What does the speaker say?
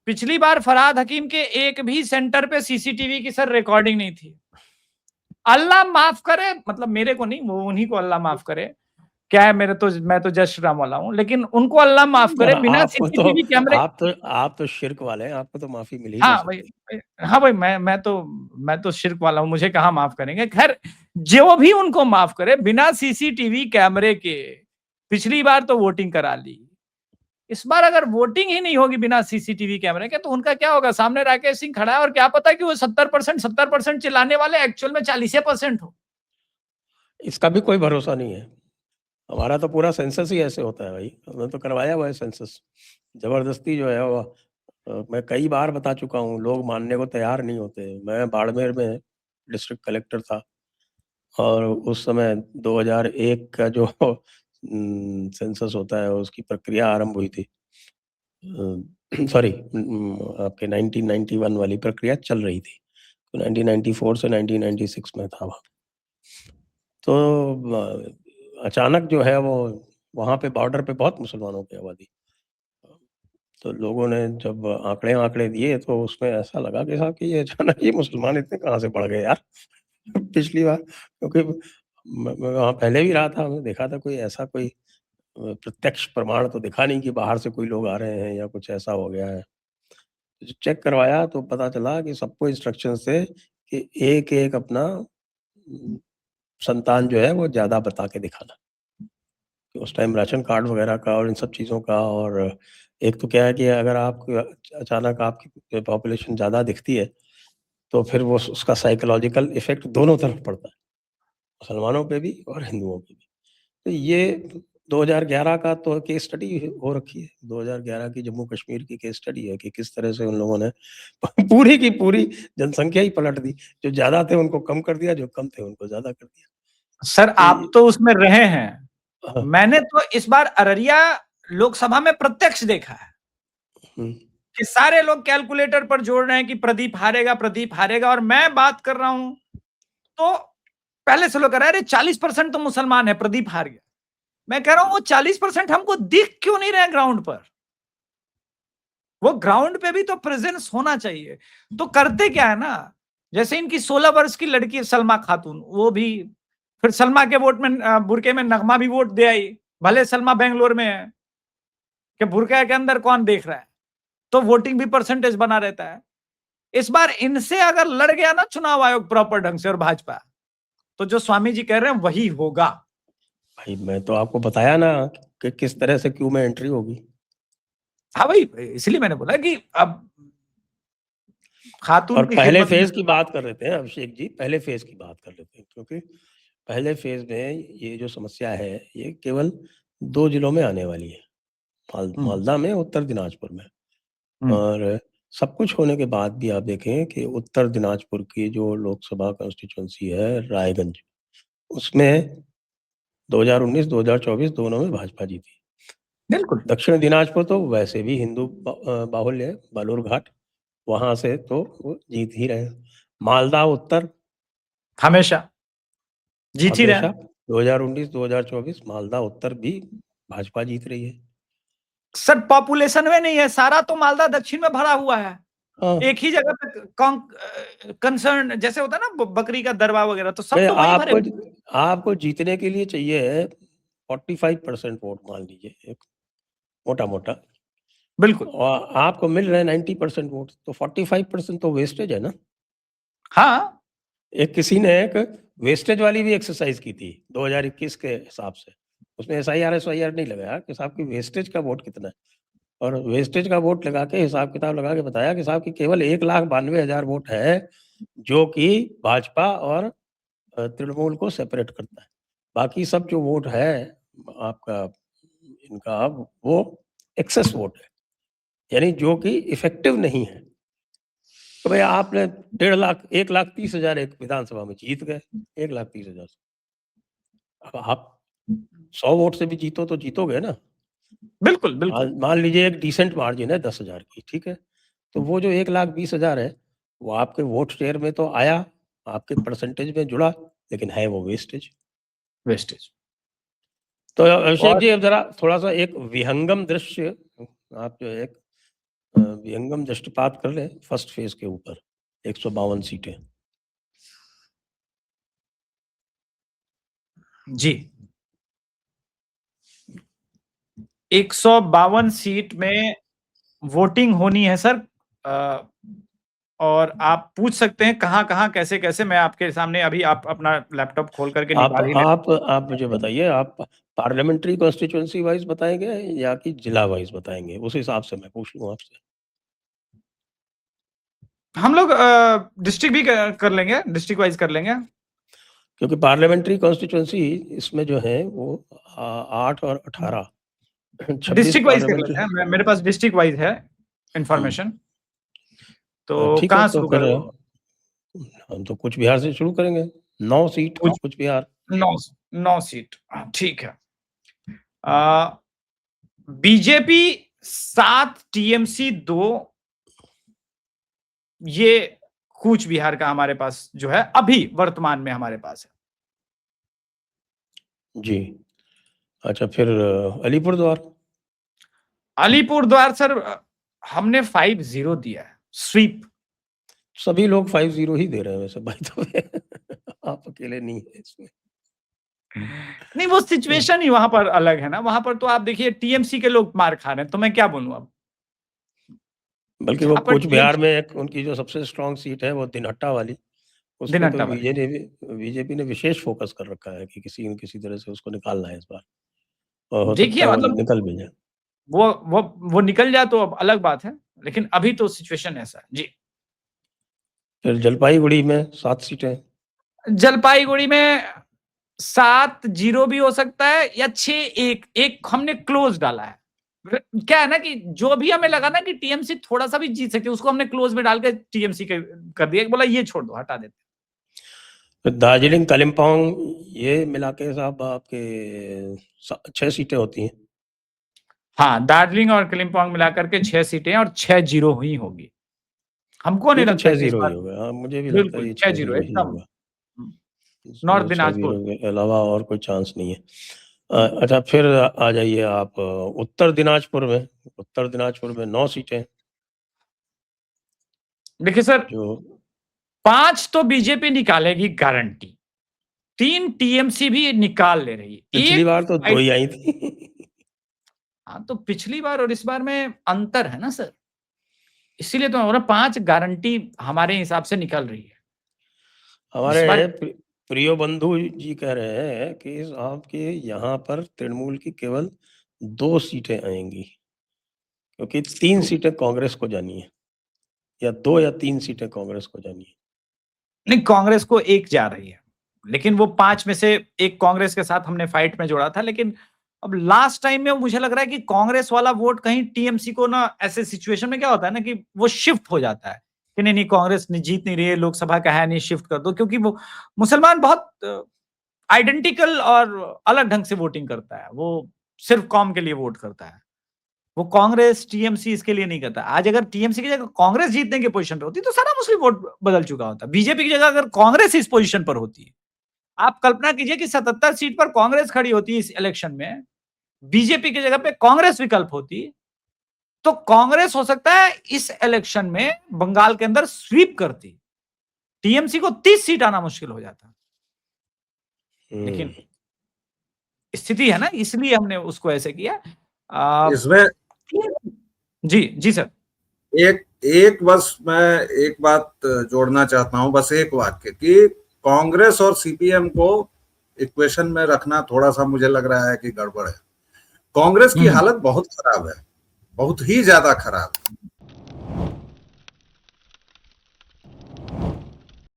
पिछली बार फरहाद हकीम के एक भी सेंटर पे सीसीटीवी की सर रिकॉर्डिंग नहीं थी। अल्लाह माफ करे, मतलब मेरे को नहीं, वो उन्हीं को अल्लाह माफ करे। क्या है, मैं तो जय श्री राम वाला हूँ, लेकिन उनको अल्लाह माफ करे, बिना आपको तो सीसीटीवी कैमरे। आप तो शिर्क वाले हैं, आपको तो माफी मिल ही नहीं हाँ भाई, सकती। हाँ भाई, मैं तो शिर्क वाला हूँ, मुझे कहाँ माफ करेंगे। खैर, जो भी उनको माफ करे, बिना सीसीटीवी कैमरे के पिछली बार तो वोटिंग करा ली। इस बार अगर वोटिंग ही नहीं होगी बिना सीसीटीवी कैमरे के, तो उनका क्या होगा? सामने राकेश सिंह खड़ा है और क्या पता कि वो 70% चिल्लाने वाले एक्चुअल में 40% हो। इसका भी कोई भरोसा नहीं है। हमारा तो पूरा सेंसस ही ऐसे होता है भाई, हमने तो करवाया हुआ है सेंसस। जबरदस्ती जो है वो मैं कई बार बता चुका हूँ, लोग मानने को तैयार नहीं होते। मैं बाड़मेर में डिस्ट्रिक्ट कलेक्टर था और उस समय 2001 का जो सेंसस होता है उसकी प्रक्रिया आरंभ हुई थी। सॉरी, आपके 1991 वाली प्रक्रिया चल रही थी, तो 1994 से 1996 में था वहाँ। तो अचानक जो है वो वहाँ पे बॉर्डर पे बहुत मुसलमानों की आबादी, तो लोगों ने जब आंकड़े दिए तो उसमें ऐसा लगा कि साहब कि ये अचानक ये मुसलमान इतने कहाँ से बढ़ गए यार। पिछली बार क्योंकि मैं वहाँ पहले भी रहा था, हमने देखा था कोई ऐसा कोई प्रत्यक्ष प्रमाण तो दिखा नहीं कि बाहर से कोई लोग आ रहे हैं या कुछ ऐसा हो गया है। तो चेक करवाया तो पता चला कि सबको इंस्ट्रक्शंस थे कि एक-एक अपना संतान जो है वो ज़्यादा बता के दिखाना। कि उस टाइम राशन कार्ड वगैरह का और इन सब चीज़ों का, और एक तो क्या है कि अगर आपको अचानक आपकी पॉपुलेशन ज़्यादा दिखती है, तो फिर वो उसका साइकोलॉजिकल इफ़ेक्ट दोनों तरफ पड़ता है, मुसलमानों पे भी और हिंदुओं पे भी। तो ये 2011 का तो केस स्टडी हो रखी है, 2011 की जम्मू कश्मीर की केस स्टडी है कि किस तरह से उन लोगों ने पूरी की पूरी जनसंख्या ही पलट दी। जो ज़्यादा थे उनको कम कर दिया, जो कम थे उनको ज़्यादा कर दिया। सर, तो आप तो उसमें रहे हैं, हाँ। मैंने तो इस बार अररिया लोकसभा में प्रत्यक्ष देखा है कि सारे लोग कैलकुलेटर पर जोड़ रहे हैं कि प्रदीप हारेगा, प्रदीप हारेगा, और मैं बात कर रहा हूं तो पहले से लोग कह रहे हैं, अरे 40% तो मुसलमान है, प्रदीप हार गया। मैं कह रहा हूं वो 40% हमको दिख क्यों नहीं रहे ग्राउंड पर? वो ग्राउंड पे भी तो प्रेजेंस होना चाहिए। तो करते क्या है ना, जैसे इनकी 16 वर्ष की लड़की सलमा खातून, वो भी फिर सलमा के वोट में बुरके में नगमा भी वोट दे आई, भले सलमा बेंगलोर में है, कि बुरका के अंदर कौन देख रहा है, तो वोटिंग भी परसेंटेज बना रहता है। इस बार इनसे अगर लड़ गया ना चुनाव आयोग प्रॉपर ढंग से और भाजपा, तो जो स्वामी जी कह रहे हैं वही होगा। भाई मैं तो आपको बताया ना कि किस तरह से क्यू में एंट्री होगी। हाँ भाई, इसलिए मैंने बोला कि अब खातून और की पहले खिदमत में। फेज की बात कर लेते हैं अभिषेक जी, पहले फेज की बात कर लेते हैं, क्योंकि पहले फेज में ये जो समस्या है ये केवल 2 जिलों में आने वाली है, मालदा में, उत्तर दिनाजपुर में। और सब कुछ होने के बाद भी आप देखें कि उत्तर दिनाजपुर की जो लोकसभा कॉन्स्टिट्यूंसी है रायगंज, उसमें 2019 2024 दोनों में भाजपा जीती। बिल्कुल दक्षिण दिनाजपुर तो वैसे भी हिंदू बाहुल्य है, बालूरघाट, वहां से तो वो जीत ही रहे। मालदा उत्तर हमेशा जीत ही रहे हमेशा हैं। 2019 2024 मालदा उत्तर भी भाजपा जीत रही है। सर पॉपुलेशन में नहीं है, सारा तो मालदा दक्षिण में भरा हुआ है। हाँ, एक ही जगह पे कंसर्न जैसे होता है ना, बकरी का दरवा वगैरह, तो सब भाई तो वहीं भरे आपको हुए। आपको जीतने के लिए चाहिए 45% वोट, मान लीजिए एक मोटा मोटा, बिल्कुल। और आपको मिल रहे हैं 90% वोट, तो 45% तो वेस्टेज है ना। हाँ, एक किसी ने एक वेस्टेज वाली भी एक्सरसाइज की थी 2021 के हिसाब से, उसमें SIR नहीं लगाया कि साहब की वेस्टेज का वोट कितना है, और वेस्टेज का वोट लगा के हिसाब किताब लगा के बताया कि साहब की केवल 1,92,000 वोट है जो कि भाजपा और तृणमूल को सेपरेट करता है। बाकी सब जो वोट है आपका इनका, वो एक्सेस वोट है, यानी जो कि इफेक्टिव नहीं है। तो भाई आपने 1.5 लाख 1,30,000 एक विधानसभा में जीत गए, 1,30,000 से। अब आप 100 वोट से भी जीतो तो जीतोगे ना। बिल्कुल बिल्कुल। मान लीजिए एक डिसेंट मार्जिन है 10,000 की, ठीक है, तो वो जो 1,20,000 है वो आपके वोट शेयर में तो आया, आपके परसेंटेज में जुड़ा, लेकिन है वो वेस्टेज। वेस्टेज। तो अभिषेक और जी अब जरा थोड़ा सा एक विहंगम दृश्य आप जो है विहंगम दृष्टिपात कर ले फर्स्ट फेज के ऊपर 152 सीटें। जी, 152 सीट में वोटिंग होनी है सर। और आप पूछ सकते हैं कहाँ कैसे कैसे, मैं आपके सामने अभी, आप अपना लैपटॉप खोल करके निकाल ही आप मुझे बताइए, आप पार्लियामेंट्री कॉन्स्टिट्यूएंसी वाइज बताएंगे या कि जिला वाइज बताएंगे? उस हिसाब से मैं पूछ लूं आपसे। हम लोग डिस्ट्रिक्ट भी कर लेंगे, डिस्ट्रिक्ट वाइज कर लेंगे, क्योंकि पार्लियामेंट्री कॉन्स्टिट्यूएंसी इसमें जो है वो 8 और 18 डिस्ट्रिक्ट वाइज कर लेते हैं। मेरे पास डिस्ट्रिक्ट वाइज है इंफॉर्मेशन। तो ठीक है, कहाँ तो शुरू फिर करें? हम तो कुछ बिहार से शुरू करेंगे। 9 सीट कुछ बिहार। 9 सीट, ठीक है। बीजेपी 7, टीएमसी 2, ये कूच बिहार का हमारे पास जो है अभी वर्तमान में हमारे पास है। जी, अच्छा, फिर अलीपुरद्वार। अलीपुरद्वार सर हमने 5-0 दिया है, स्वीप। सभी लोग 5-0 ही दे रहे हैं वैसे भाई, तो आप अकेले नहीं है इसमें। नहीं, वो सिचुएशन ही वहां पर अलग है ना। वहां पर तो आप देखिए टीएमसी के लोग मार खा रहे हैं, तो मैं क्या बोलूं अब। बल्कि वो कुछ बिहार में एक उनकी जो सबसे स्ट्रांग सीट है वो दिनहट्टा वाली, उस पे तो बीजेपी ने विशेष फोकस कर रखा है कि किसी न किसी तरह से उसको निकालना है इस बार, और हो सकता है मतलब निकल भी जाए। वो निकल जाए तो अब अलग बात है, लेकिन अभी तो सिचुएशन ऐसा है। जी, फिर जलपाईगुड़ी में 7 सीटें। जलपाईगुड़ी में 7-0 भी हो सकता है या 6-1 हमने क्लोज डाला है। क्या है ना कि जो भी हमें लगा ना कि टीएमसी थोड़ा सा भी जीत सकती है, उसको हमने क्लोज में डाल के टीएमसी कर दिया, बोला ये छोड़ दो, हटा देते। तो दार्जिलिंग कालिम्पोंग ये मिला के साहब आपके 6 सीटें होती हैं। हाँ, दार्जिलिंग और कालिम्पोंग मिलाकर के 6 सीटें और 6-0 ही होगी। हमको नहीं लगता 6-0 ही होगा। मुझे भी लगता है ये 6-0 ही होगा। नॉर्थ दिनाजपुर के अलावा और कोई चांस नहीं है। अच्छा, फिर आ जाइए आप उत्तर दिनाजपुर में। उत्तर दिनाजपुर में 9 सीटें। देखिए सर, जो 5 तो बीजेपी निकालेगी गारंटी, 3 टीएमसी भी निकाल ले रही है। पिछली बार तो 2 ही आई थी। हाँ, तो पिछली बार और इस बार में अंतर है ना सर, इसीलिए तो 5 गारंटी हमारे हिसाब से निकल रही है। हमारे प्रियो बंधु जी कह रहे हैं कि आपके यहाँ पर तृणमूल की केवल 2 सीटें आएंगी, क्योंकि 3 सीटें कांग्रेस को जानी है, या 2 या 3 सीटें कांग्रेस को जानी है। नहीं, कांग्रेस को 1 जा रही है, लेकिन वो 5 में से 1 कांग्रेस के साथ हमने फाइट में जोड़ा था। लेकिन अब लास्ट टाइम में मुझे लग रहा है कि कांग्रेस वाला वोट कहीं टीएमसी को ना, ऐसे सिचुएशन में क्या होता है ना कि वो शिफ्ट हो जाता है कि नहीं कांग्रेस जीत नहीं रही है, लोकसभा का है नहीं, शिफ्ट कर दो। क्योंकि वो मुसलमान बहुत आइडेंटिकल और अलग ढंग से वोटिंग करता है, वो सिर्फ कौम के लिए वोट करता है। वो कांग्रेस टीएमसी इसके लिए नहीं करता। आज अगर टीएमसी की जगह कांग्रेस जीतने की पोजीशन पे होती तो सारा मुस्लिम वोट बदल चुका होता। बीजेपी की जगह अगर कांग्रेस इस पोजीशन पर होती, आप कल्पना कीजिए कि 77 सीट पर कांग्रेस खड़ी होती इस इलेक्शन में, बीजेपी की जगह पे कांग्रेस विकल्प होती, तो कांग्रेस हो सकता है इस इलेक्शन में बंगाल के अंदर स्वीप करती, टीएमसी को 30 सीट आना मुश्किल हो जाता। लेकिन स्थिति है ना, इसलिए हमने उसको ऐसे किया। इसमें जी सर, एक बस मैं एक बात जोड़ना चाहता हूं, बस एक वाक्य, कि कांग्रेस और सीपीएम को इक्वेशन में रखना थोड़ा सा मुझे लग रहा है कि गड़बड़ है। कांग्रेस की हालत बहुत खराब है, बहुत ही ज्यादा खराब है।